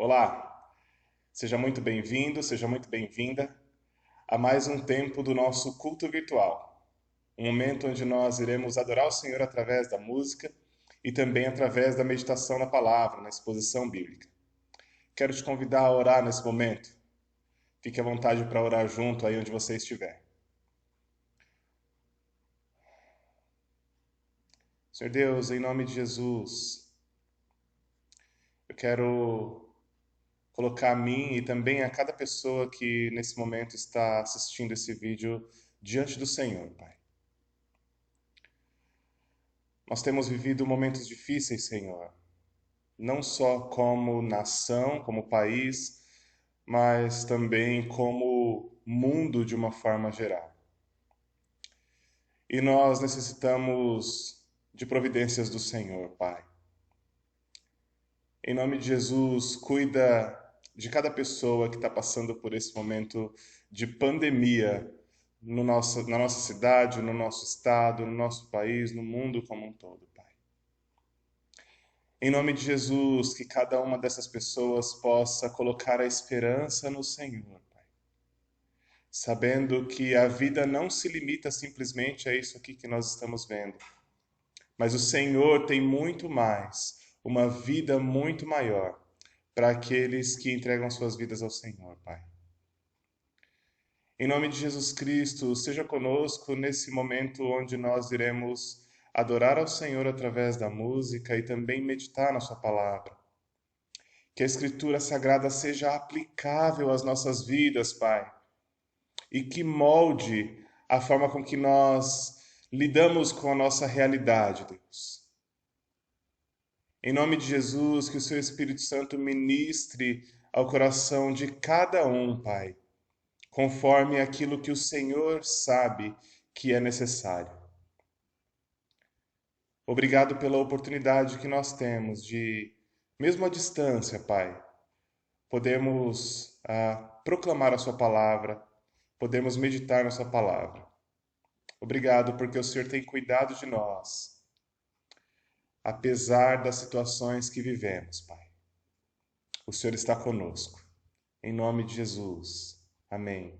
Olá, seja muito bem-vindo, seja muito bem-vinda a mais um tempo do nosso culto virtual. Um momento onde nós iremos adorar o Senhor através da música e também através da meditação na palavra, na exposição bíblica. Quero te convidar a orar nesse momento. Fique à vontade para orar junto aí onde você estiver. Senhor Deus, em nome de Jesus, eu quero colocar a mim e também a cada pessoa que nesse momento está assistindo esse vídeo diante do Senhor, Pai. Nós temos vivido momentos difíceis, Senhor, não só como nação, como país, mas também como mundo de uma forma geral. E nós necessitamos de providências do Senhor, Pai. Em nome de Jesus, cuida de cada pessoa que está passando por esse momento de pandemia na nossa cidade, no nosso estado, no nosso país, no mundo como um todo, Pai. Em nome de Jesus, que cada uma dessas pessoas possa colocar a esperança no Senhor, Pai. Sabendo que a vida não se limita simplesmente a isso aqui que nós estamos vendo, mas o Senhor tem muito mais, uma vida muito maior para aqueles que entregam suas vidas ao Senhor, Pai. Em nome de Jesus Cristo, seja conosco nesse momento onde nós iremos adorar ao Senhor através da música e também meditar na sua palavra. Que a Escritura Sagrada seja aplicável às nossas vidas, Pai, e que molde a forma com que nós lidamos com a nossa realidade, Deus. Em nome de Jesus, que o seu Espírito Santo ministre ao coração de cada um, Pai, conforme aquilo que o Senhor sabe que é necessário. Obrigado pela oportunidade que nós temos de, mesmo à distância, Pai, podermos proclamar a sua palavra, podermos meditar na sua palavra. Obrigado porque o Senhor tem cuidado de nós, apesar das situações que vivemos, Pai. O Senhor está conosco. Em nome de Jesus. Amém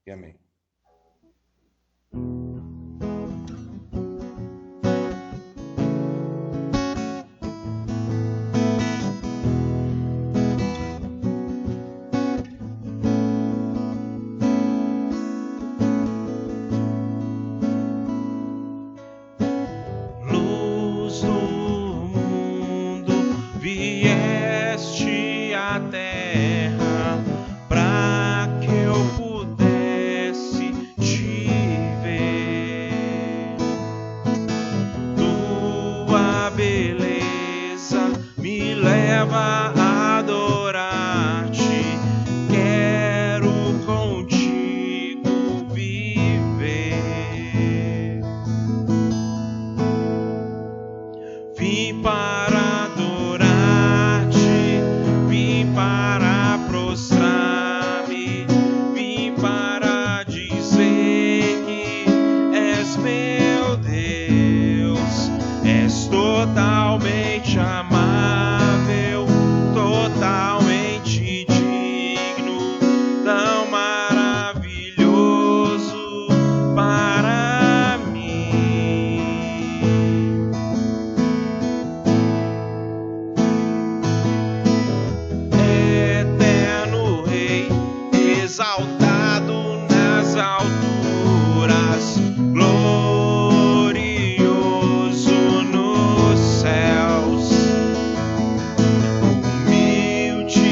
e amém. Luz do mundo, vieste à terra para que eu pudesse te ver. Tua beleza me leva a adorar-te. Quero contigo viver. Vim para adorar-te, vim para prostrar-me, vim para dizer que és meu Deus, és totalmente amável, totalmente digno, tão maravilhoso para mim. Eterno Rei, exaltado nas alturas, glorioso nos céus, humilde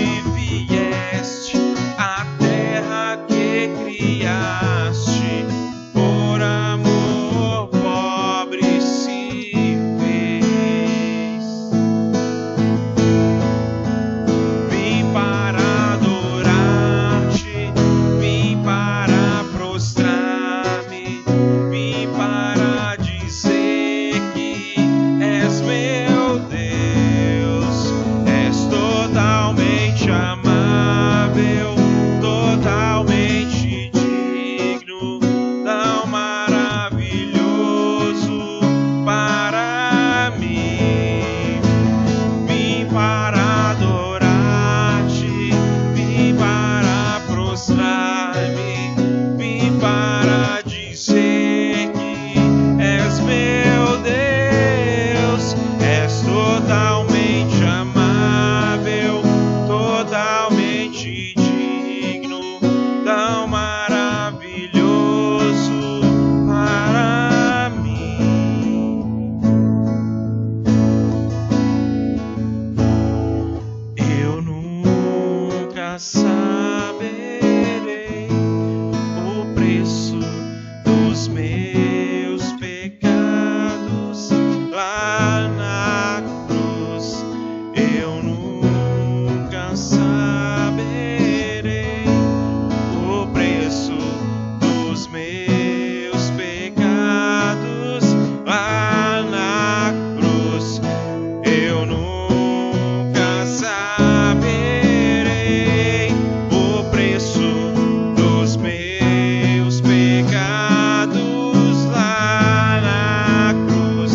saberei o preço dos meus pecados lá na cruz. Eu nunca saberei o preço dos meus pecados lá na cruz. Eu nunca saberei o preço dos meus pecados lá na cruz.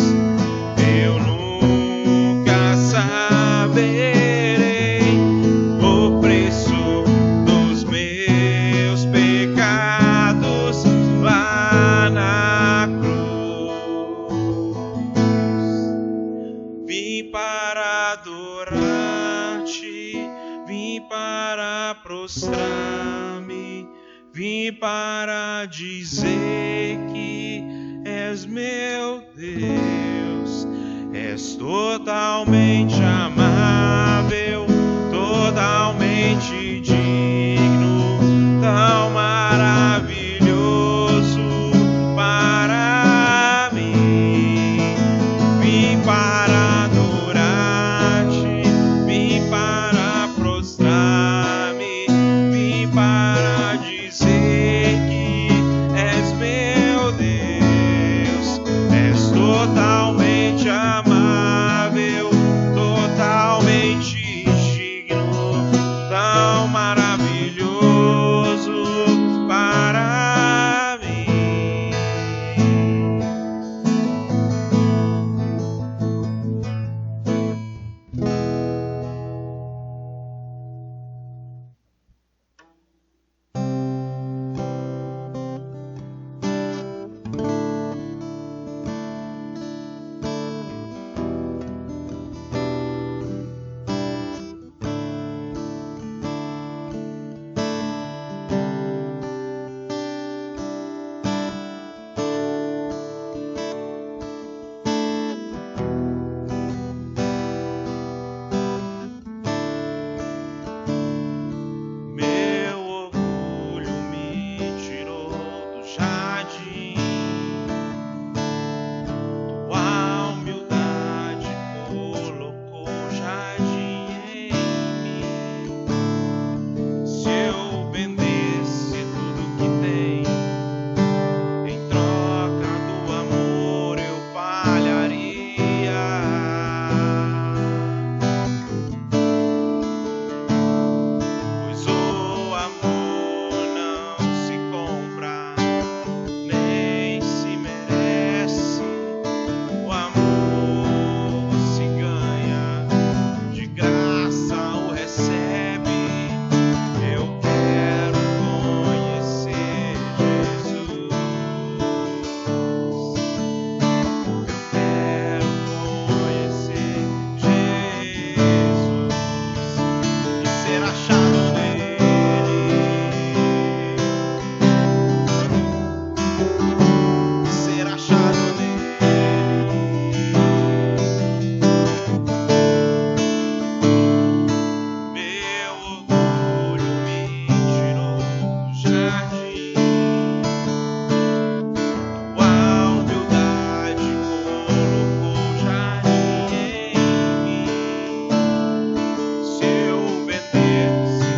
Eu nunca saberei o preço dos meus pecados lá na cruz. Vim para adorar-te, vim para prostrar-me, vim para dizer que és meu Deus. És totalmente amável, totalmente digno, tão maravilhoso para mim. Vim para adorar-te, vim para prostrar-me, vim para dizer que és meu Deus. És totalmente amável, totalmente digno, tão maravilhoso para mim. Meu orgulho me tirou do jardim, tua humildade colocou jardim em mim. Se eu vendesse tudo que tenho, em troca do amor eu falharia. Pois o amor não se compra, nem se merece. O amor se ganha, de graça o recebe. Eu quero conhecer Jesus. Eu quero conhecer Jesus e ser achado nele, ser achado nele. Meu orgulho me tirou do jardim, tua humildade colocou jardim em mim. Se eu vendesse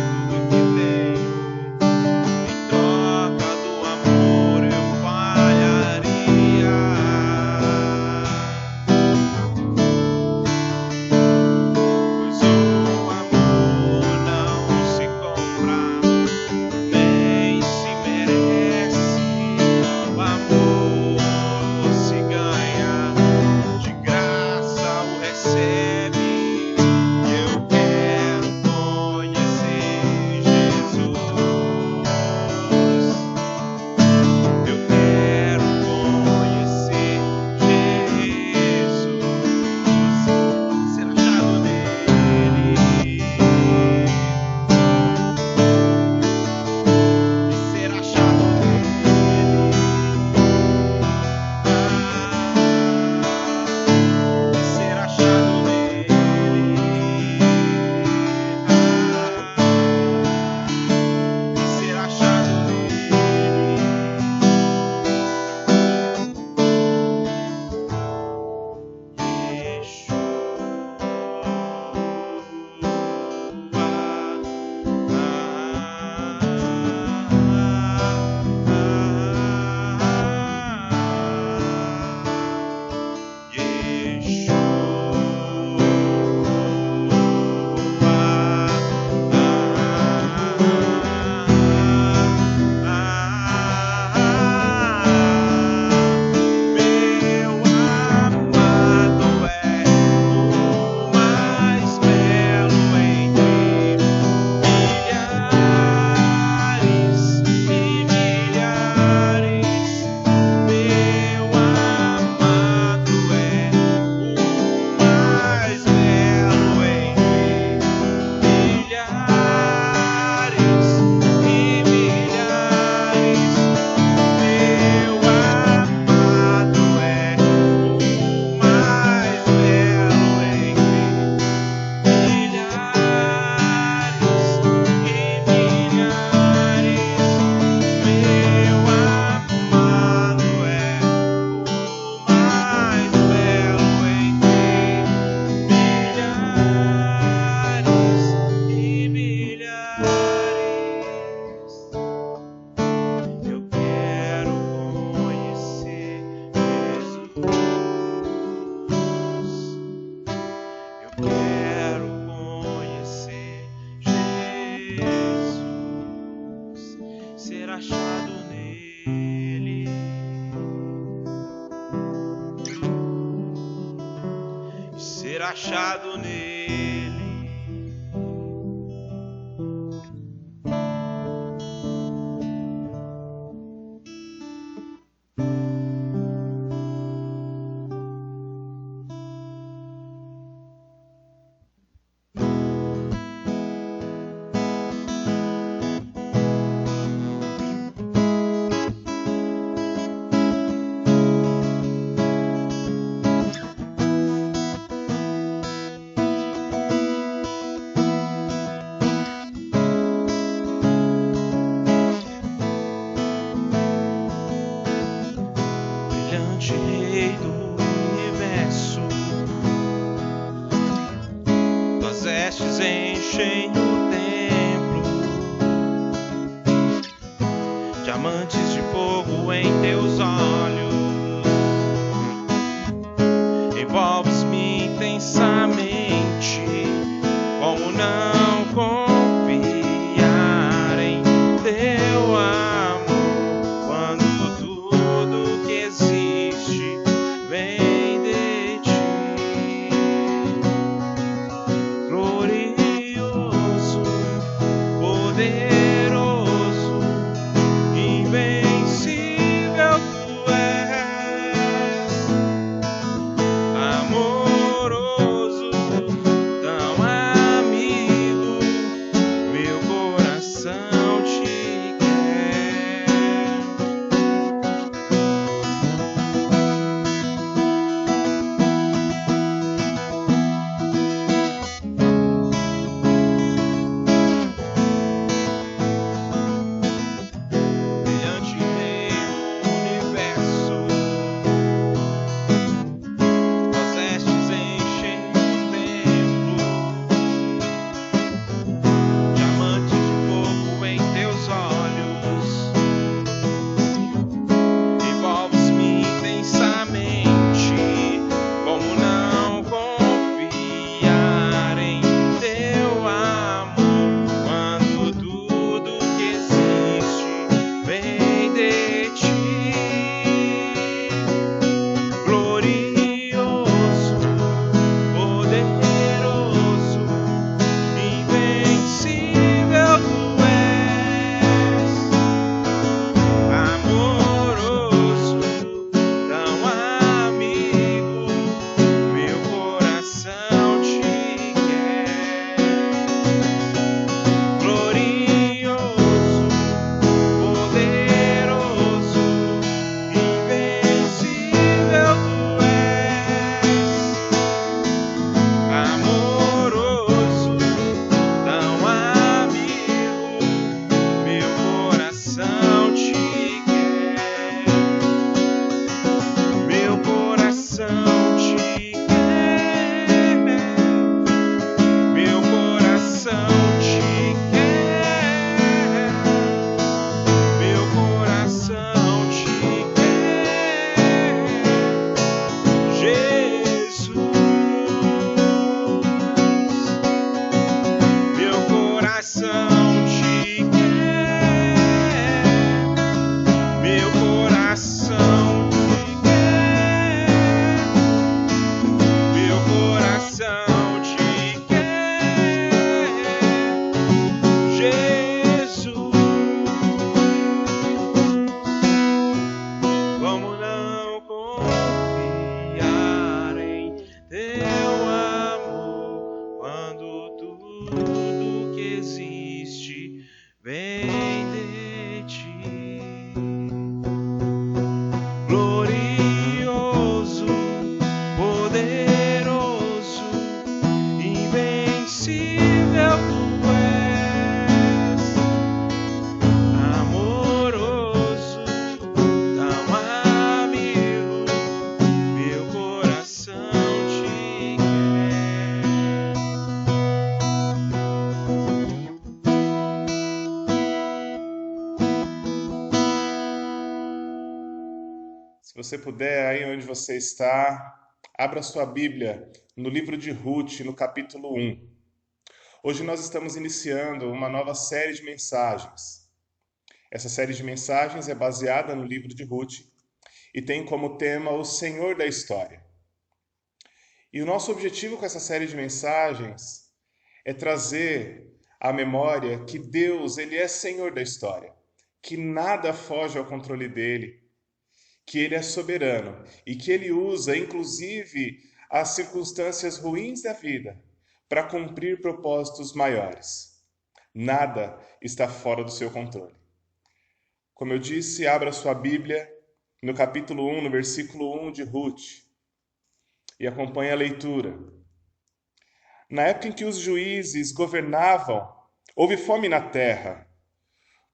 achado nele. Brilhante Rei do universo, tuas vestes enchem o templo, diamantes de fogo em teus olhos, envolves-me intensamente. Como não confiar em teu amor quando tudo que existe vem de ti? Glorioso, poderoso, invencível tu és, amoroso, tão amigo, meu coração te quer. Brilhante Rei do universo, tuas vestes enchem o templo, diamantes de fogo em teus olhos, envolves-me intensamente. Como não confiar em teu amor quando tudo que existe vem de ti? Glorioso, poderoso, invencível tu és, amoroso, tão amigo, meu coração te quer. Glorioso, poderoso, invencível tu és, amoroso, tão amigo, meu coração te quer. Meu coração te quer. Meu coração te quer. Meu coração te quer. Jesus, meu coração te quer. Meu coração te quer. Meu coração te quer. Jesus, como não confiar em teu amor quando tudo que existe vem de ti? Glorioso, poderoso, invencível tu és, amoroso, tão amigo, meu coração te quer. Se você puder, aí onde você está, abra sua Bíblia no livro de Ruth, no capítulo 1. Hoje nós estamos iniciando uma nova série de mensagens. Essa série de mensagens é baseada no livro de Ruth e tem como tema o Senhor da História. E o nosso objetivo com essa série de mensagens é trazer à memória que Deus, ele é Senhor da história, que nada foge ao controle dele, que ele é soberano e que ele usa, inclusive, as circunstâncias ruins da vida para cumprir propósitos maiores. Nada está fora do seu controle. Como eu disse, abra sua Bíblia no capítulo 1, no versículo 1 de Ruth, e acompanhe a leitura. Na época em que os juízes governavam, houve fome na terra.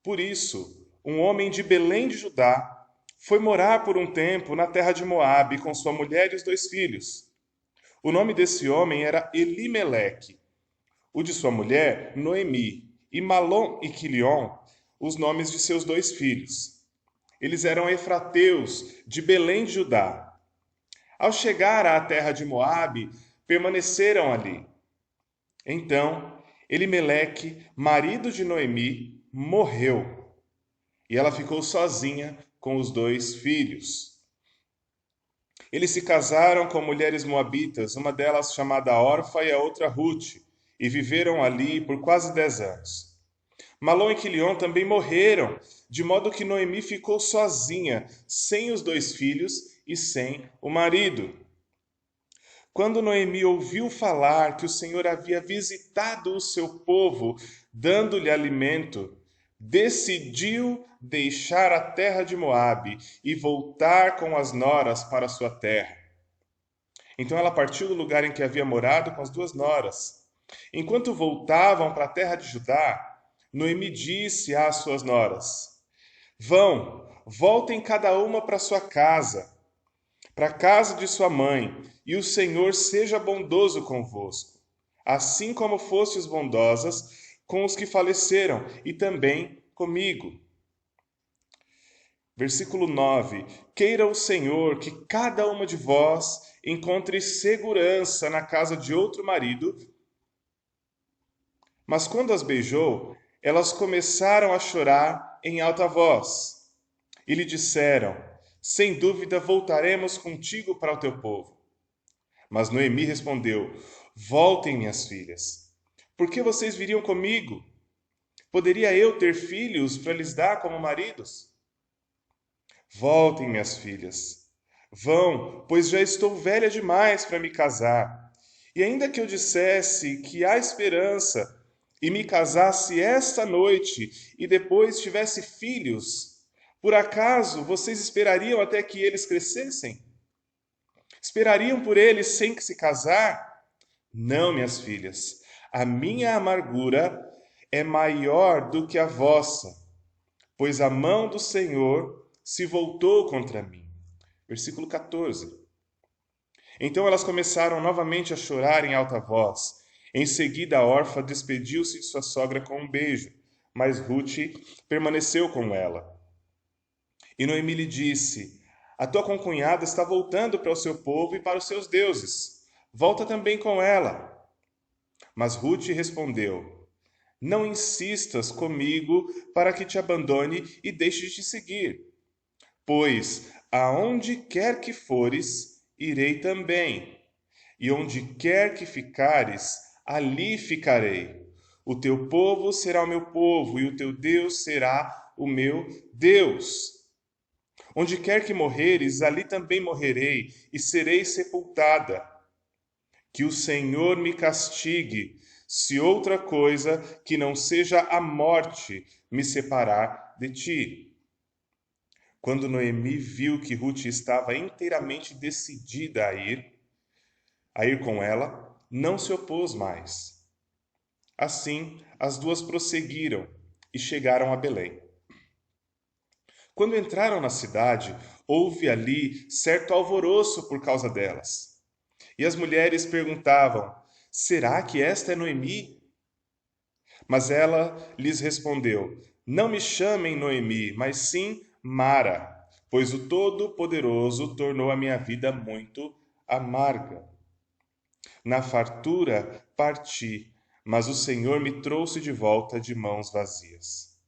Por isso, um homem de Belém de Judá foi morar por um tempo na terra de Moabe com sua mulher e os 2 filhos. O nome desse homem era Elimeleque, o de sua mulher, Noemi, e Malom e Quilion, os nomes de seus 2 filhos. Eles eram efrateus de Belém de Judá. Ao chegar à terra de Moabe, permaneceram ali. Então, Elimeleque, marido de Noemi, morreu, e ela ficou sozinha com os 2 filhos. Eles se casaram com mulheres moabitas, uma delas chamada Orfa e a outra Ruth, e viveram ali por quase 10 anos. Malom e Quilion também morreram, de modo que Noemi ficou sozinha, sem os 2 filhos e sem o marido. Quando Noemi ouviu falar que o Senhor havia visitado o seu povo, dando-lhe alimento, decidiu deixar a terra de Moabe e voltar com as noras para sua terra. Então ela partiu do lugar em que havia morado com as 2 noras. Enquanto voltavam para a terra de Judá, Noemi disse às suas noras: voltem cada uma para sua casa, para a casa de sua mãe, e o Senhor seja bondoso convosco, assim como fostes bondosas com os que faleceram, e também comigo. Versículo 9: Queira o Senhor que cada uma de vós encontre segurança na casa de outro marido. Mas quando as beijou, elas começaram a chorar em alta voz, e lhe disseram: Sem dúvida voltaremos contigo para o teu povo. Mas Noemi respondeu: Voltem, minhas filhas. Por que vocês viriam comigo? Poderia eu ter filhos para lhes dar como maridos? Voltem, minhas filhas. Vão, pois já estou velha demais para me casar. E ainda que eu dissesse que há esperança e me casasse esta noite e depois tivesse filhos, por acaso vocês esperariam até que eles crescessem? Esperariam por eles sem que se casar? Não, minhas filhas. A minha amargura é maior do que a vossa, pois a mão do Senhor se voltou contra mim. Versículo 14. Então elas começaram novamente a chorar em alta voz. Em seguida, a órfã despediu-se de sua sogra com um beijo, mas Ruth permaneceu com ela. E Noemi lhe disse: A tua concunhada está voltando para o seu povo e para os seus deuses. Volta também com ela. Mas Ruth respondeu: Não insistas comigo para que te abandone e deixe de te seguir. Pois aonde quer que fores, irei também. E onde quer que ficares, ali ficarei. O teu povo será o meu povo, e o teu Deus será o meu Deus. Onde quer que morreres, ali também morrerei, e serei sepultada. Que o Senhor me castigue, se outra coisa que não seja a morte me separar de ti. Quando Noemi viu que Ruth estava inteiramente decidida a ir com ela, não se opôs mais. Assim, as 2 prosseguiram e chegaram a Belém. Quando entraram na cidade, houve ali certo alvoroço por causa delas. E as mulheres perguntavam: Será que esta é Noemi? Mas ela lhes respondeu: Não me chamem Noemi, mas sim Mara, pois o Todo-Poderoso tornou a minha vida muito amarga. Na fartura parti, mas o Senhor me trouxe de volta de mãos vazias.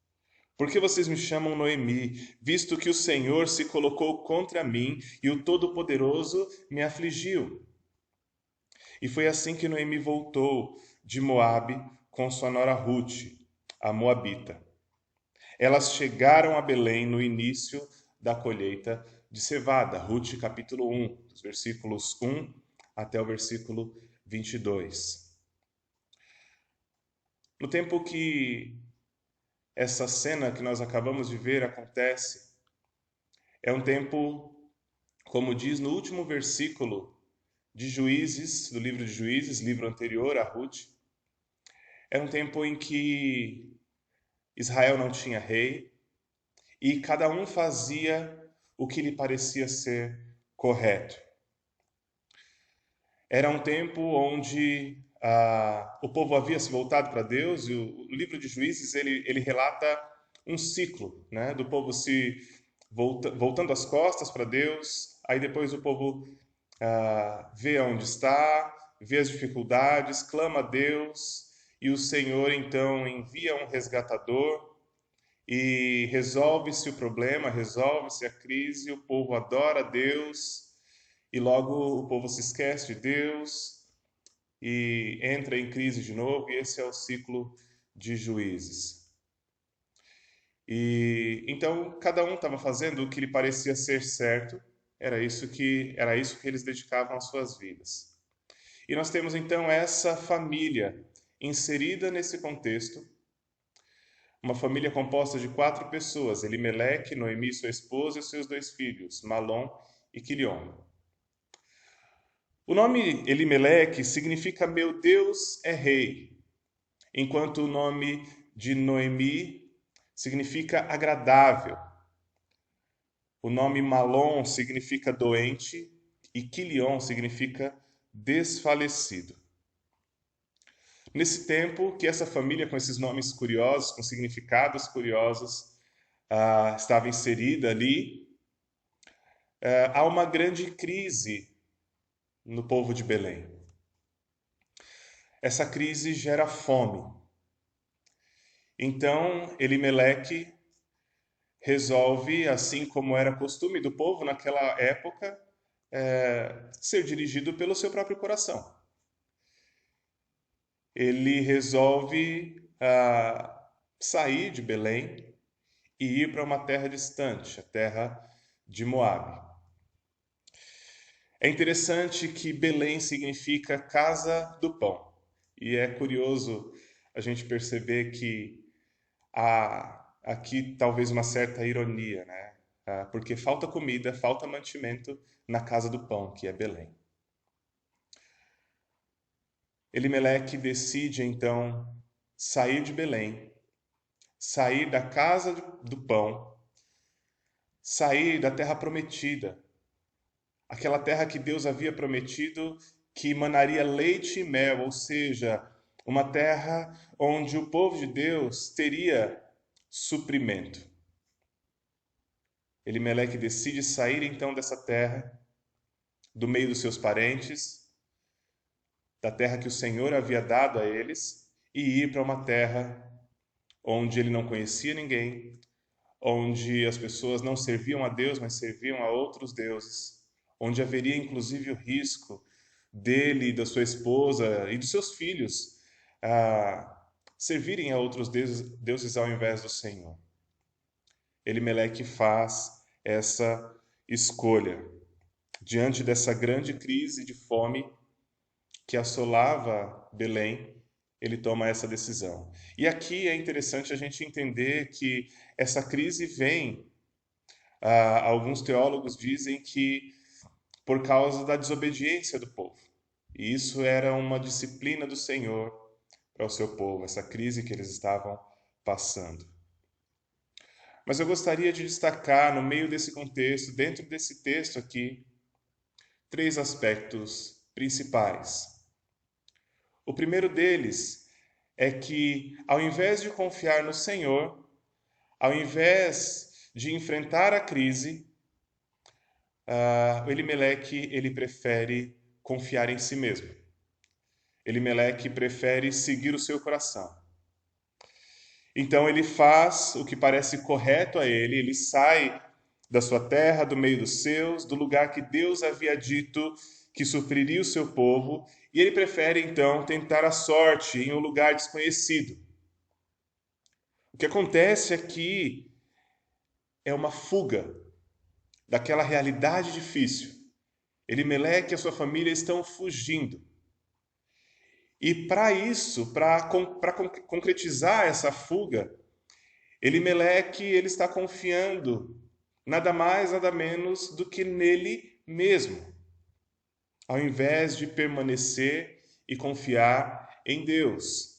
Por que vocês me chamam Noemi, visto que o Senhor se colocou contra mim e o Todo-Poderoso me afligiu? E foi assim que Noemi voltou de Moabe com sua nora Ruth, a moabita. Elas chegaram a Belém no início da colheita de cevada. Ruth capítulo 1, dos versículos 1 até o versículo 22. No tempo que essa cena que nós acabamos de ver acontece, é um tempo, como diz no último versículo de Juízes, do livro de Juízes, livro anterior a Ruth, é um tempo em que Israel não tinha rei e cada um fazia o que lhe parecia ser correto. Era um tempo onde o povo havia se voltado para Deus, e o livro de Juízes ele relata um ciclo, né, do povo se voltando as costas para Deus, aí depois o povo vê onde está, vê as dificuldades, clama a Deus, e o Senhor então envia um resgatador e resolve-se o problema, resolve-se a crise, o povo adora a Deus e logo o povo se esquece de Deus e entra em crise de novo, e esse é o ciclo de Juízes. E então cada um estava fazendo o que lhe parecia ser certo, era isso que eles dedicavam às suas vidas. E nós temos então essa família inserida nesse contexto, uma família composta de 4 pessoas: Elimeleque, Noemi, sua esposa, e seus 2 filhos, Malom e Quilion. O nome Elimeleque significa meu Deus é rei, enquanto o nome de Noemi significa agradável. O nome Malom significa doente e Quilion significa desfalecido. Nesse tempo que essa família com esses nomes curiosos, com significados curiosos, estava inserida ali, há uma grande crise no povo de Belém. Essa crise gera fome. Então, Elimeleque resolve, assim como era costume do povo naquela época, ser dirigido pelo seu próprio coração. Ele resolve sair de Belém e ir para uma terra distante, a terra de Moabe. É interessante que Belém significa casa do pão. E é curioso a gente perceber que há aqui talvez uma certa ironia, né? Porque falta comida, falta mantimento na casa do pão, que é Belém. Elimeleque decide então sair de Belém, sair da casa do pão, sair da terra prometida, aquela terra que Deus havia prometido que emanaria leite e mel, ou seja, uma terra onde o povo de Deus teria suprimento. Elimeleque decide sair então dessa terra, do meio dos seus parentes, da terra que o Senhor havia dado a eles, e ir para uma terra onde ele não conhecia ninguém, onde as pessoas não serviam a Deus, mas serviam a outros deuses, onde haveria inclusive o risco dele, da sua esposa e dos seus filhos servirem a outros deuses ao invés do Senhor. Elimeleque faz essa escolha. Diante dessa grande crise de fome que assolava Belém, ele toma essa decisão. E aqui é interessante a gente entender que essa crise vem, alguns teólogos dizem que por causa da desobediência do povo. E isso era uma disciplina do Senhor para o seu povo, essa crise que eles estavam passando. Mas eu gostaria de destacar, no meio desse contexto, dentro desse texto aqui, 3 aspectos principais. O primeiro deles é que, ao invés de confiar no Senhor, ao invés de enfrentar a crise, o Elimeleque ele prefere confiar em si mesmo. Elimeleque prefere seguir o seu coração. Então ele faz o que parece correto a ele sai da sua terra, do meio dos seus, do lugar que Deus havia dito que sofreria o seu povo, e ele prefere então tentar a sorte em um lugar desconhecido. O que acontece aqui é uma fuga daquela realidade difícil. Elimeleque e a sua família estão fugindo. E para isso, para concretizar essa fuga, Elimeleque ele está confiando nada mais, nada menos do que nele mesmo, ao invés de permanecer e confiar em Deus.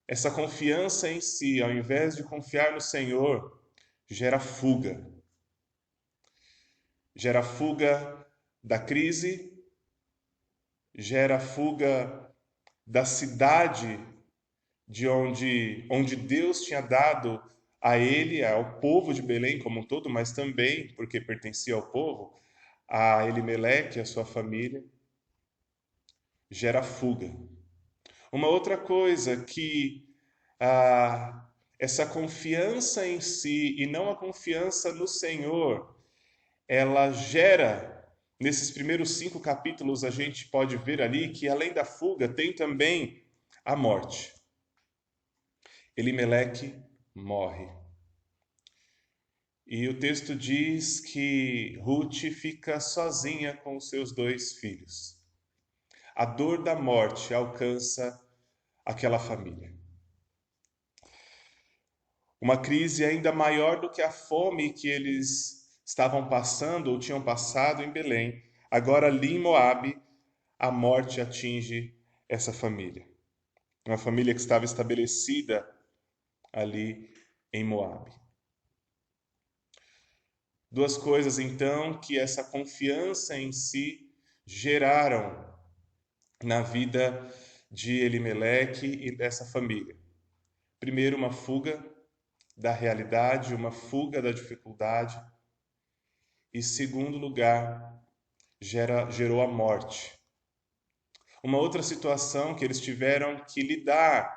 Essa confiança em si, ao invés de confiar no Senhor, gera fuga. Gera fuga da crise, gera fuga da cidade de onde Deus tinha dado a ele, ao povo de Belém como um todo, mas também, porque pertencia ao povo, a Elimeleque e a sua família, gera fuga. Uma outra coisa que essa confiança em si e não a confiança no Senhor, ela gera, nesses primeiros 5 capítulos, a gente pode ver ali que além da fuga tem também a morte. Elimeleque morre. E o texto diz que Ruth fica sozinha com os seus 2 filhos. A dor da morte alcança aquela família. Uma crise ainda maior do que a fome que eles estavam passando ou tinham passado em Belém. Agora ali em Moabe, a morte atinge essa família. Uma família que estava estabelecida ali em Moabe. 2 coisas, então, que essa confiança em si geraram na vida de Elimeleque e dessa família. Primeiro, uma fuga da realidade, uma fuga da dificuldade. E, segundo lugar, gerou a morte. Uma outra situação que eles tiveram que lidar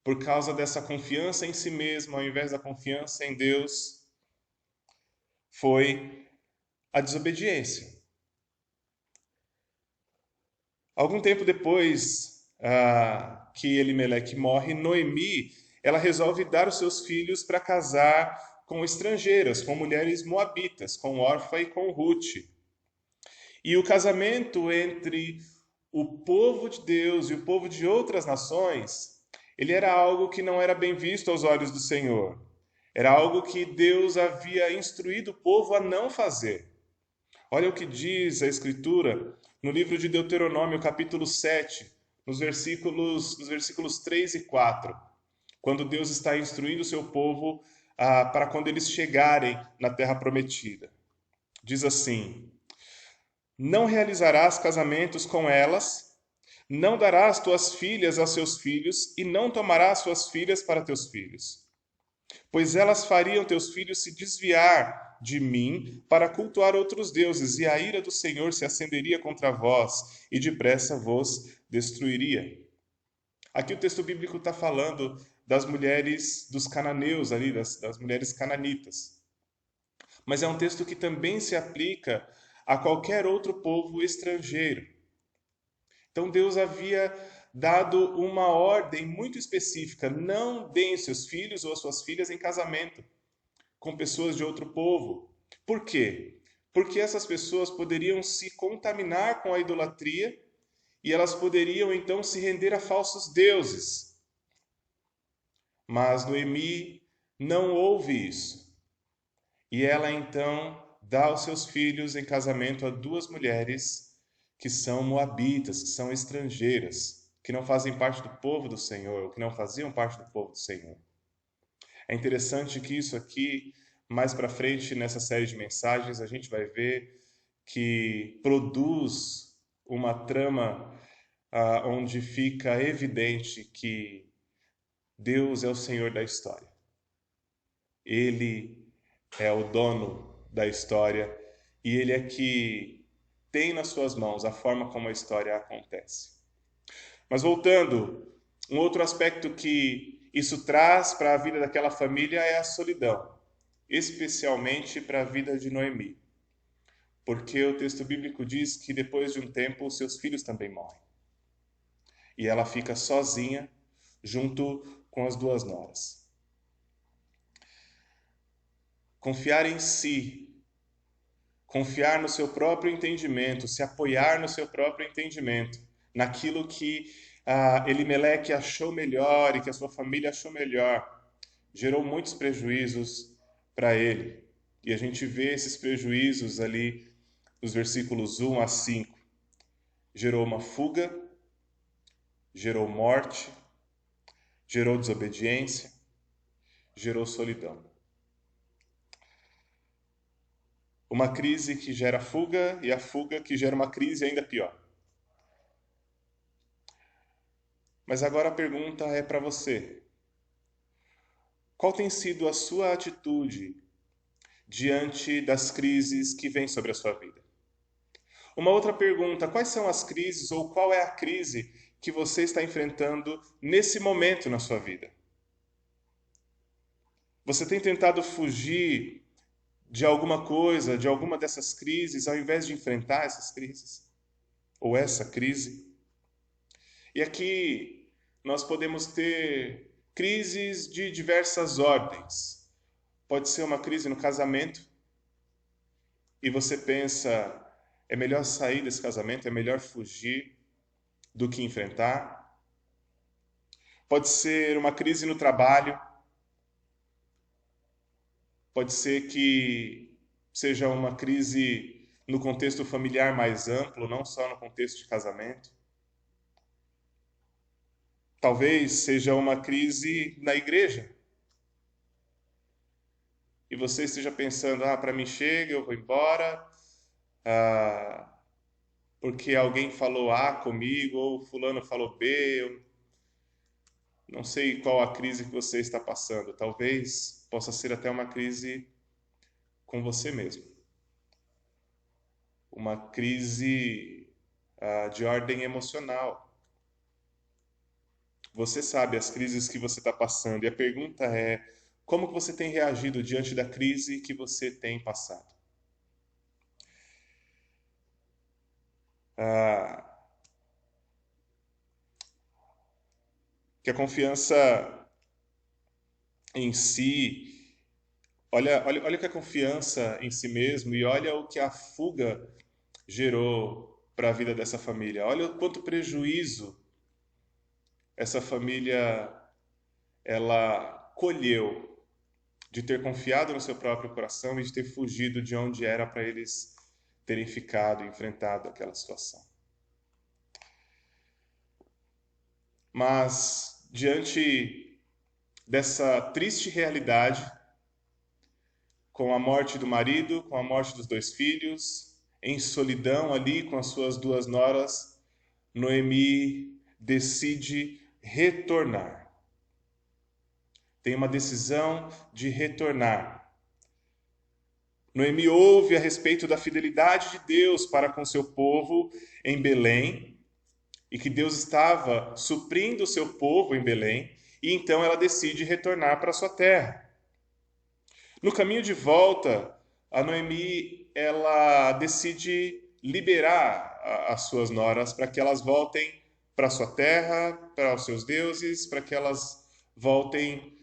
por causa dessa confiança em si mesmo, ao invés da confiança em Deus, foi a desobediência. Algum tempo depois que Elimeleque morre, Noemi, ela resolve dar os seus filhos para casar com estrangeiras, com mulheres moabitas, com Orfa e com Ruth. E o casamento entre o povo de Deus e o povo de outras nações, ele era algo que não era bem visto aos olhos do Senhor. Era algo que Deus havia instruído o povo a não fazer. Olha o que diz a Escritura no livro de Deuteronômio, capítulo 7, nos versículos 3 e 4, quando Deus está instruindo o seu povo para quando eles chegarem na terra prometida. Diz assim: não realizarás casamentos com elas, não darás tuas filhas a seus filhos, e não tomarás suas filhas para teus filhos. Pois elas fariam teus filhos se desviar de mim para cultuar outros deuses, e a ira do Senhor se acenderia contra vós, e depressa vos destruiria. Aqui o texto bíblico está falando das mulheres dos cananeus ali, das mulheres cananitas. Mas é um texto que também se aplica a qualquer outro povo estrangeiro. Então Deus havia dado uma ordem muito específica: não deem seus filhos ou as suas filhas em casamento com pessoas de outro povo. Por quê? Porque essas pessoas poderiam se contaminar com a idolatria e elas poderiam então se render a falsos deuses. Mas Noemi não ouve isso. E ela então dá os seus filhos em casamento a 2 mulheres que são moabitas, que são estrangeiras, que não fazem parte do povo do Senhor, ou que não faziam parte do povo do Senhor. É interessante que isso aqui, mais para frente nessa série de mensagens, a gente vai ver que produz uma trama onde fica evidente que Deus é o Senhor da história. Ele é o dono da história e ele é que tem nas suas mãos a forma como a história acontece. Mas voltando, um outro aspecto que isso traz para a vida daquela família é a solidão, especialmente para a vida de Noemi. porque o texto bíblico diz que depois de um tempo os seus filhos também morrem. E ela fica sozinha junto com as duas noras. Confiar em si, confiar no seu próprio entendimento, se apoiar no seu próprio entendimento, naquilo que Elimeleque achou melhor e que a sua família achou melhor, gerou muitos prejuízos para ele. E a gente vê esses prejuízos ali nos versículos 1 a 5. Gerou uma fuga, gerou morte, gerou desobediência, gerou solidão. Uma crise que gera fuga e a fuga que gera uma crise ainda pior. Mas agora a pergunta é para você. Qual tem sido a sua atitude diante das crises que vêm sobre a sua vida? Uma outra pergunta, quais são as crises ou qual é a crise que você está enfrentando nesse momento na sua vida? Você tem tentado fugir de alguma coisa, de alguma dessas crises, ao invés de enfrentar essas crises? Ou essa crise? E aqui nós podemos ter crises de diversas ordens. Pode ser uma crise no casamento, e você pensa, é melhor sair desse casamento, é melhor fugir do que enfrentar. Pode ser uma crise no trabalho, pode ser que seja uma crise no contexto familiar mais amplo, não só no contexto de casamento. Talvez seja uma crise na igreja. E você esteja pensando, para mim chega, eu vou embora, porque alguém falou A comigo, ou fulano falou B, eu não sei qual a crise que você está passando. Talvez possa ser até uma crise com você mesmo. Uma crise de ordem emocional. Você sabe as crises que você está passando. E a pergunta é, como que você tem reagido diante da crise que você tem passado? Que a confiança em si, olha o que a confiança em si mesmo e olha o que a fuga gerou para a vida dessa família. Olha o quanto prejuízo essa família ela colheu de ter confiado no seu próprio coração e de ter fugido de onde era para eles terem ficado e enfrentado aquela situação. Mas diante dessa triste realidade, com a morte do marido, com a morte dos dois filhos, em solidão ali com as suas duas noras, Noemi decide retornar. Tem uma decisão de retornar. Noemi ouve a respeito da fidelidade de Deus para com seu povo em Belém e que Deus estava suprindo o seu povo em Belém, e então ela decide retornar para a sua terra. No caminho de volta, a Noemi ela decide liberar as suas noras para que elas voltem para a sua terra, para os seus deuses, para que elas voltem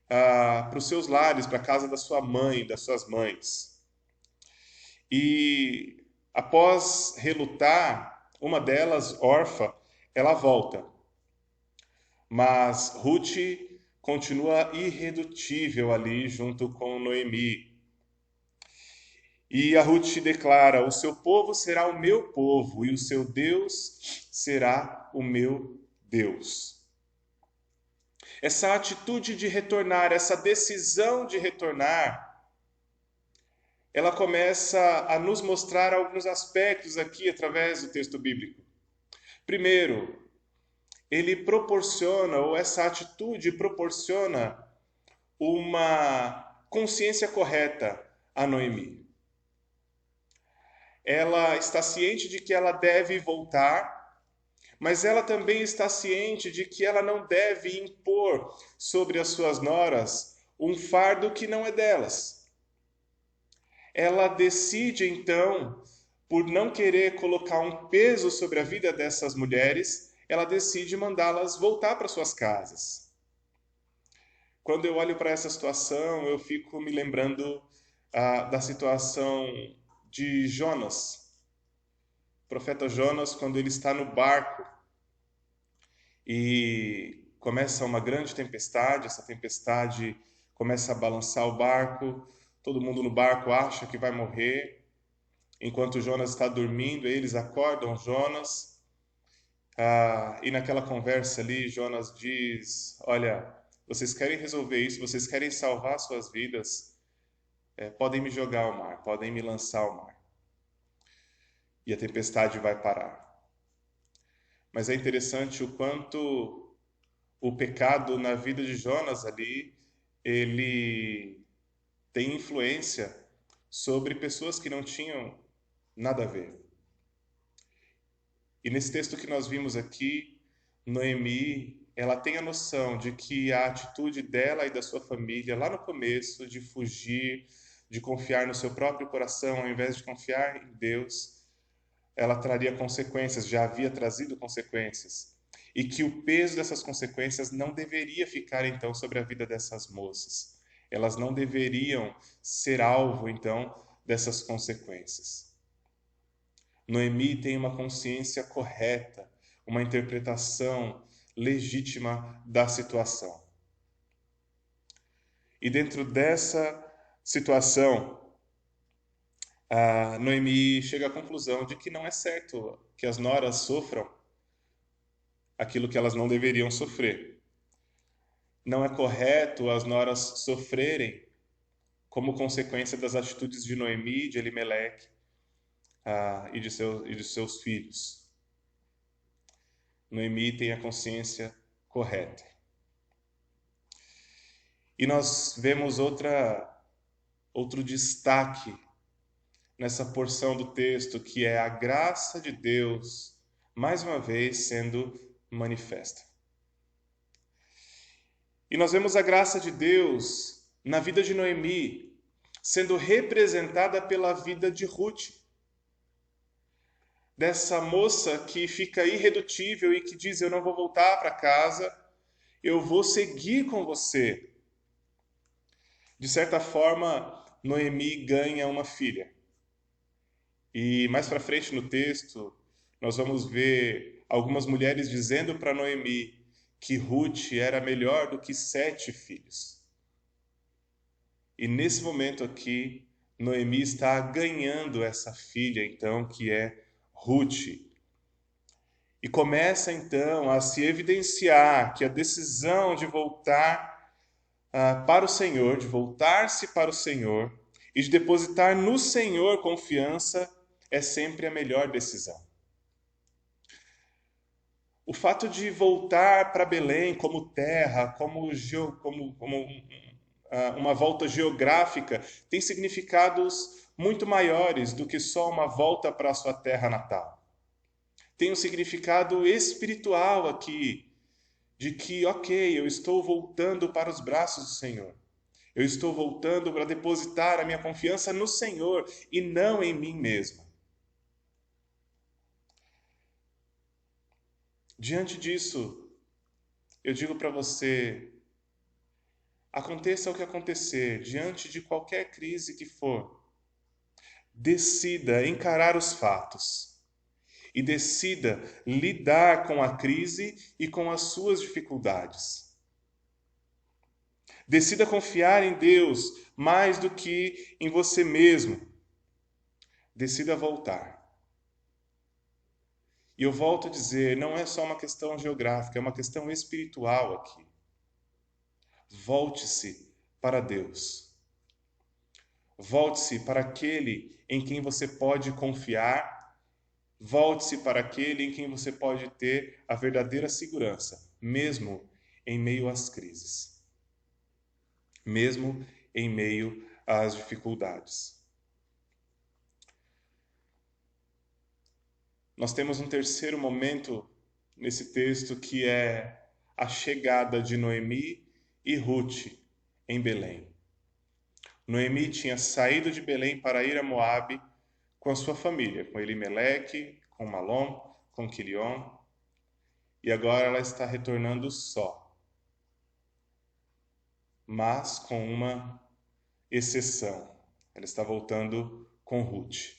para os seus lares, para a casa da sua mãe, das suas mães. E após relutar, uma delas, Orfa, ela volta. Mas Ruth continua irredutível ali junto com Noemi. E a Ruth declara: o seu povo será o meu povo e o seu Deus será o meu Deus. Essa atitude de retornar, essa decisão de retornar, ela começa a nos mostrar alguns aspectos aqui através do texto bíblico. Primeiro, ele proporciona, ou essa atitude proporciona, uma consciência correta a Noemi. Ela está ciente de que ela deve voltar, mas ela também está ciente de que ela não deve impor sobre as suas noras um fardo que não é delas. Ela decide, então, por não querer colocar um peso sobre a vida dessas mulheres, ela decide mandá-las voltar para suas casas. Quando eu olho para essa situação, eu fico me lembrando da situação de Jonas. O profeta Jonas, quando ele está no barco e começa uma grande tempestade, essa tempestade começa a balançar o barco, todo mundo no barco acha que vai morrer. Enquanto Jonas está dormindo, eles acordam Jonas. E naquela conversa ali, Jonas diz: Olha, vocês querem resolver isso, vocês querem salvar suas vidas, podem me jogar ao mar, podem me lançar ao mar. E a tempestade vai parar. Mas é interessante o quanto o pecado na vida de Jonas ali, ele tem influência sobre pessoas que não tinham nada a ver. E nesse texto que nós vimos aqui, Noemi, ela tem a noção de que a atitude dela e da sua família, lá no começo, de fugir, de confiar no seu próprio coração, ao invés de confiar em Deus, ela traria consequências, já havia trazido consequências. E que o peso dessas consequências não deveria ficar, então, sobre a vida dessas moças. Elas não deveriam ser alvo, então, dessas consequências. Noemi tem uma consciência correta, uma interpretação legítima da situação. E dentro dessa situação, a Noemi chega à conclusão de que não é certo que as noras sofram aquilo que elas não deveriam sofrer. Não é correto as noras sofrerem como consequência das atitudes de Noemi, de Elimeleque e de seus filhos. Noemi tem a consciência correta. E nós vemos outro destaque nessa porção do texto, que é a graça de Deus, mais uma vez, sendo manifesta. E nós vemos a graça de Deus na vida de Noemi, sendo representada pela vida de Ruth. Dessa moça que fica irredutível e que diz: eu não vou voltar para casa, eu vou seguir com você. De certa forma, Noemi ganha uma filha. E mais para frente no texto, nós vamos ver algumas mulheres dizendo para Noemi que Ruth era melhor do que 7 filhos. E nesse momento aqui, Noemi está ganhando essa filha, então, que é Ruth. E começa então a se evidenciar que a decisão de voltar para o Senhor, de voltar-se para o Senhor e de depositar no Senhor confiança é sempre a melhor decisão. O fato de voltar para Belém como terra, como uma volta geográfica, tem significados muito maiores do que só uma volta para a sua terra natal. Tem um significado espiritual aqui, de que, ok, eu estou voltando para os braços do Senhor. Eu estou voltando para depositar a minha confiança no Senhor e não em mim mesmo. Diante disso, eu digo para você, aconteça o que acontecer, diante de qualquer crise que for, decida encarar os fatos e decida lidar com a crise e com as suas dificuldades. Decida confiar em Deus mais do que em você mesmo. Decida voltar. E eu volto a dizer, não é só uma questão geográfica, é uma questão espiritual aqui. Volte-se para Deus. Volte-se para aquele em quem você pode confiar. Volte-se para aquele em quem você pode ter a verdadeira segurança, mesmo em meio às crises. Mesmo em meio às dificuldades. Nós temos um terceiro momento nesse texto que é a chegada de Noemi e Ruth em Belém. Noemi tinha saído de Belém para ir a Moabe com a sua família, com Elimeleque, com Malom, com Quilion, e agora ela está retornando só, mas com uma exceção. Ela está voltando com Ruth.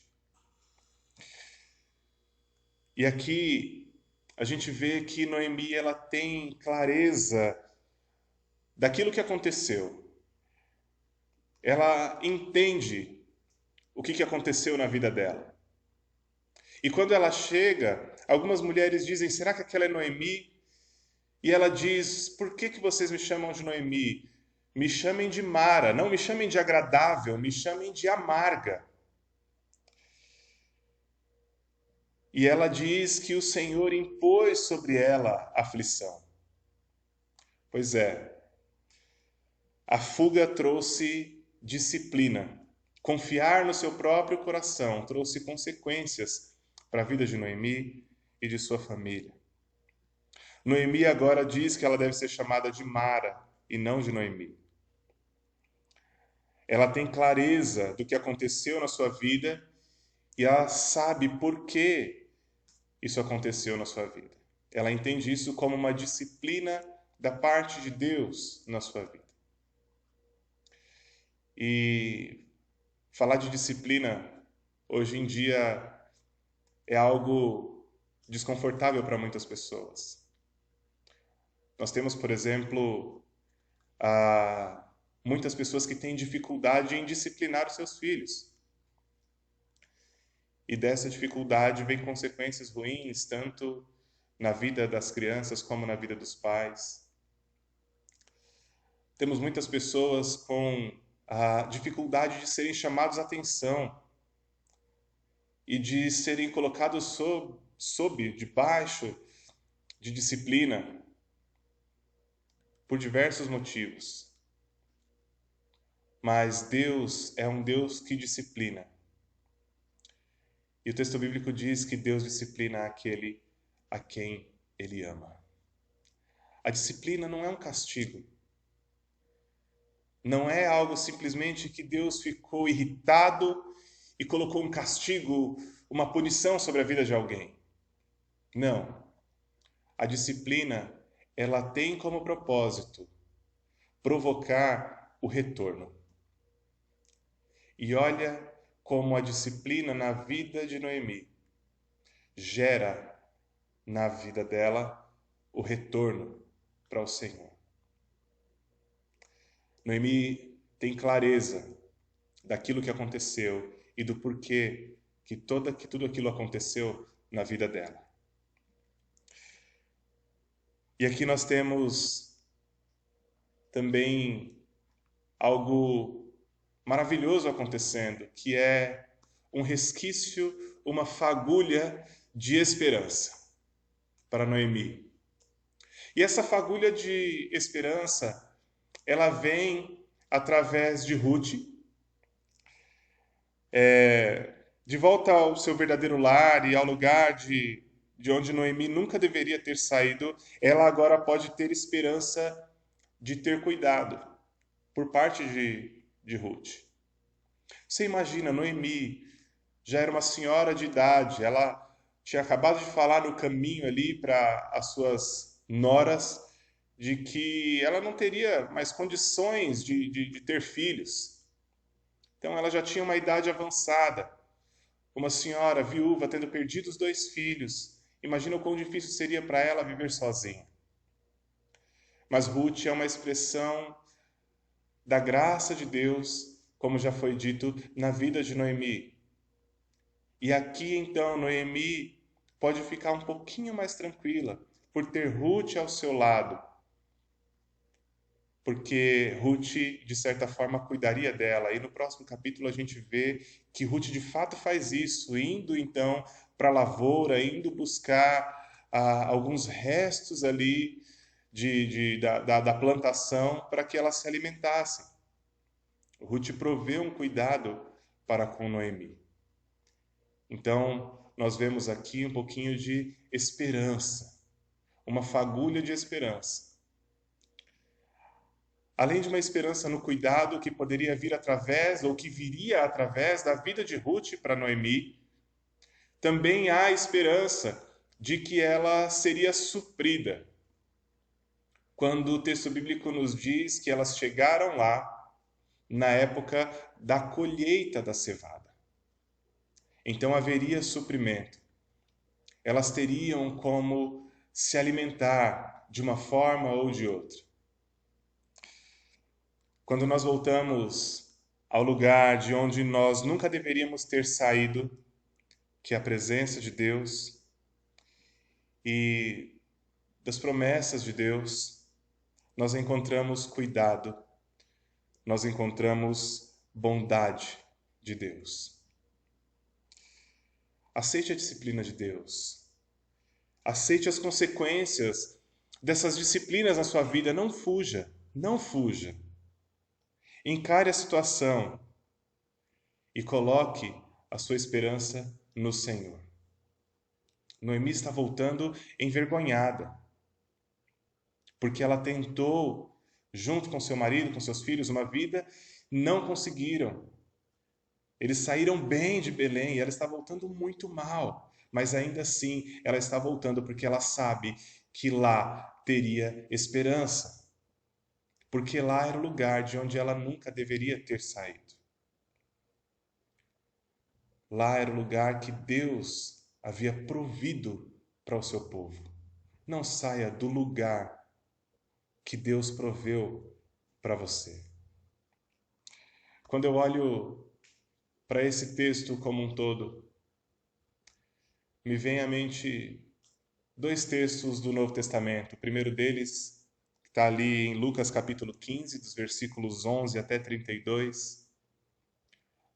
E aqui a gente vê que Noemi ela tem clareza daquilo que aconteceu. Ela entende o que aconteceu na vida dela. E quando ela chega, algumas mulheres dizem: será que aquela é Noemi? E ela diz: por que vocês me chamam de Noemi? Me chamem de Mara, não me chamem de agradável, me chamem de amarga. E ela diz que o Senhor impôs sobre ela aflição. Pois é, a fuga trouxe disciplina. Confiar no seu próprio coração trouxe consequências para a vida de Noemi e de sua família. Noemi agora diz que ela deve ser chamada de Mara e não de Noemi. Ela tem clareza do que aconteceu na sua vida e ela sabe por que isso aconteceu na sua vida. Ela entende isso como uma disciplina da parte de Deus na sua vida. E falar de disciplina hoje em dia é algo desconfortável para muitas pessoas. Nós temos, por exemplo, muitas pessoas que têm dificuldade em disciplinar os seus filhos. E dessa dificuldade vem consequências ruins, tanto na vida das crianças como na vida dos pais. Temos muitas pessoas com a dificuldade de serem chamados à atenção e de serem colocados debaixo de disciplina por diversos motivos. Mas Deus é um Deus que disciplina. E o texto bíblico diz que Deus disciplina aquele a quem Ele ama. A disciplina não é um castigo. Não é algo simplesmente que Deus ficou irritado e colocou um castigo, uma punição sobre a vida de alguém. Não. A disciplina, ela tem como propósito provocar o retorno. E olha como a disciplina na vida de Noemi gera na vida dela o retorno para o Senhor. Noemi tem clareza daquilo que aconteceu e do porquê que tudo aquilo aconteceu na vida dela. E aqui nós temos também algo maravilhoso acontecendo, que é um resquício, uma fagulha de esperança para Noemi. E essa fagulha de esperança, ela vem através de Ruth, de volta ao seu verdadeiro lar e ao lugar de onde Noemi nunca deveria ter saído. Ela agora pode ter esperança de ter cuidado por parte de Ruth. Você imagina, Noemi já era uma senhora de idade, ela tinha acabado de falar no caminho ali para as suas noras de que ela não teria mais condições de ter filhos. Então ela já tinha uma idade avançada, uma senhora viúva tendo perdido os 2 filhos. Imagina o quão difícil seria para ela viver sozinha. Mas Ruth é uma expressão da graça de Deus, como já foi dito, na vida de Noemi. E aqui então Noemi pode ficar um pouquinho mais tranquila por ter Ruth ao seu lado, porque Ruth, de certa forma, cuidaria dela. E no próximo capítulo a gente vê que Ruth de fato faz isso, indo então para a lavoura, indo buscar alguns restos ali da plantação para que elas se alimentassem. Ruth provê um cuidado para com Noemi. Então, nós vemos aqui um pouquinho de esperança, uma fagulha de esperança. além de uma esperança no cuidado que poderia vir através, ou que viria através da vida de Ruth para Noemi, também há esperança de que ela seria suprida. Quando o texto bíblico nos diz que elas chegaram lá na época da colheita da cevada. Então haveria suprimento. Elas teriam como se alimentar de uma forma ou de outra. Quando nós voltamos ao lugar de onde nós nunca deveríamos ter saído, que é a presença de Deus e das promessas de Deus, nós encontramos cuidado, nós encontramos bondade de Deus. Aceite a disciplina de Deus. Aceite as consequências dessas disciplinas na sua vida. Não fuja, não fuja. Encare a situação e coloque a sua esperança no Senhor. Noemi está voltando envergonhada, porque ela tentou, junto com seu marido, com seus filhos, uma vida, não conseguiram. Eles saíram bem de Belém e ela está voltando muito mal, mas ainda assim ela está voltando porque ela sabe que lá teria esperança, porque lá era o lugar de onde ela nunca deveria ter saído. Lá era o lugar que Deus havia provido para o seu povo. Não saia do lugar que Deus proveu para você. Quando eu olho para esse texto como um todo, me vem à mente dois textos do Novo Testamento. O primeiro deles está ali em Lucas capítulo 15, dos versículos 11 até 32,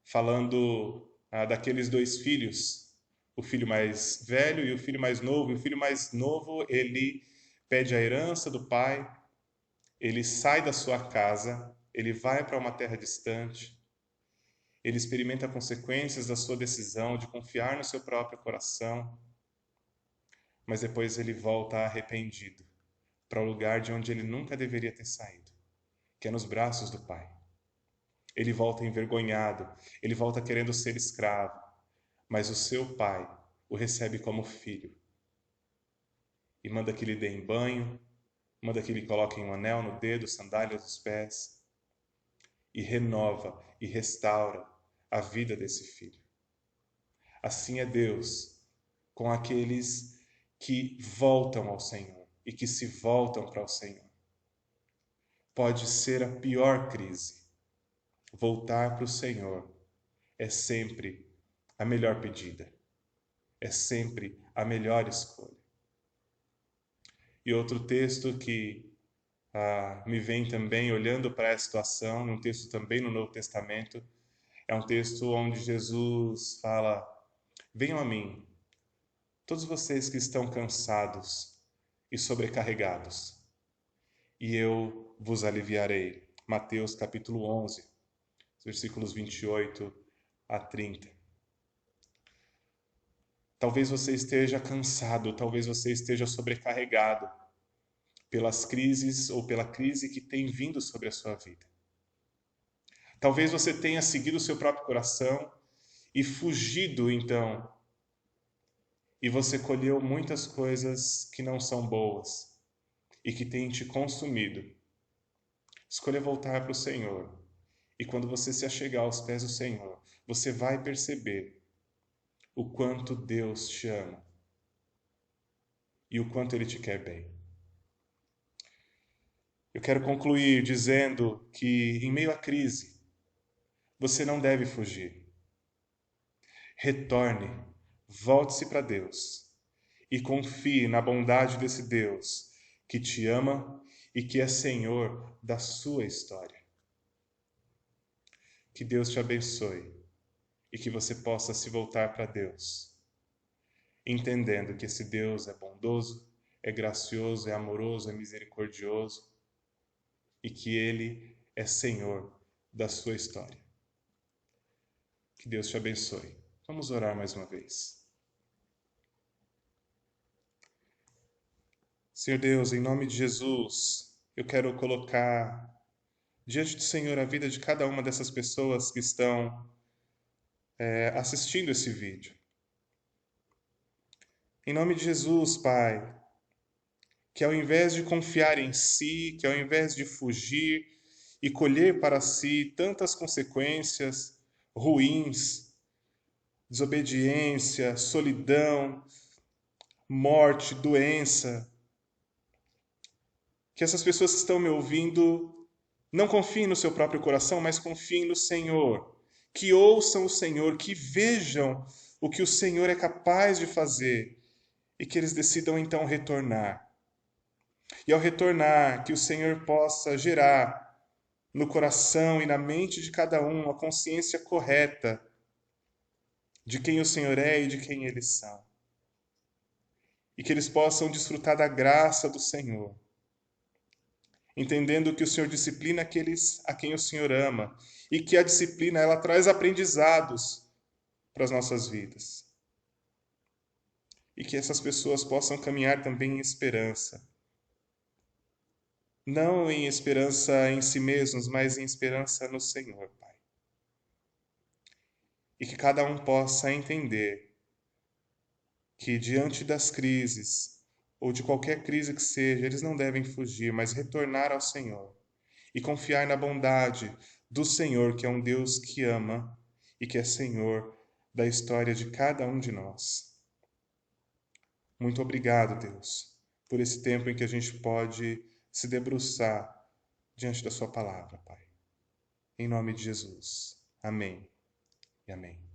falando daqueles dois filhos, o filho mais velho e o filho mais novo. E o filho mais novo, ele pede a herança do pai, ele sai da sua casa, ele vai para uma terra distante, ele experimenta consequências da sua decisão de confiar no seu próprio coração, mas depois ele volta arrependido para o lugar de onde ele nunca deveria ter saído, que é nos braços do pai. Ele volta envergonhado, ele volta querendo ser escravo, mas o seu pai o recebe como filho e manda que lhe deem banho, manda que lhe coloquem um anel no dedo, sandálias nos pés, e renova e restaura a vida desse filho. Assim é Deus com aqueles que voltam ao Senhor e que se voltam para o Senhor. Pode ser a pior crise. Voltar para o Senhor é sempre a melhor pedida. É sempre a melhor escolha. E outro texto que me vem também olhando para essa situação, um texto também no Novo Testamento, é um texto onde Jesus fala: venham a mim, todos vocês que estão cansados e sobrecarregados, e eu vos aliviarei. Mateus capítulo 11, versículos 28 a 30. Talvez você esteja cansado, talvez você esteja sobrecarregado pelas crises ou pela crise que tem vindo sobre a sua vida. Talvez você tenha seguido o seu próprio coração e fugido, então, e você colheu muitas coisas que não são boas e que têm te consumido. Escolha voltar para o Senhor. E quando você se achegar aos pés do Senhor, você vai perceber o quanto Deus te ama e o quanto Ele te quer bem. Eu quero concluir dizendo que, em meio à crise, você não deve fugir. Retorne, volte-se para Deus e confie na bondade desse Deus que te ama e que é Senhor da sua história. Que Deus te abençoe e que você possa se voltar para Deus, entendendo que esse Deus é bondoso, é gracioso, é amoroso, é misericordioso e que Ele é Senhor da sua história. Que Deus te abençoe. Vamos orar mais uma vez. Senhor Deus, em nome de Jesus, eu quero colocar diante do Senhor a vida de cada uma dessas pessoas que estão assistindo esse vídeo. Em nome de Jesus, Pai, que ao invés de confiar em si, que ao invés de fugir e colher para si tantas consequências ruins, desobediência, solidão, morte, doença, que essas pessoas que estão me ouvindo não confiem no seu próprio coração, mas confiem no Senhor, que ouçam o Senhor, que vejam o que o Senhor é capaz de fazer e que eles decidam então retornar. E ao retornar, que o Senhor possa gerar no coração e na mente de cada um a consciência correta de quem o Senhor é e de quem eles são. E que eles possam desfrutar da graça do Senhor, entendendo que o Senhor disciplina aqueles a quem o Senhor ama e que a disciplina ela traz aprendizados para as nossas vidas. E que essas pessoas possam caminhar também em esperança. Não em esperança em si mesmos, mas em esperança no Senhor, Pai. E que cada um possa entender que diante das crises, ou de qualquer crise que seja, eles não devem fugir, mas retornar ao Senhor e confiar na bondade do Senhor, que é um Deus que ama e que é Senhor da história de cada um de nós. Muito obrigado, Deus, por esse tempo em que a gente pode se debruçar diante da sua palavra, Pai. Em nome de Jesus. Amém e amém.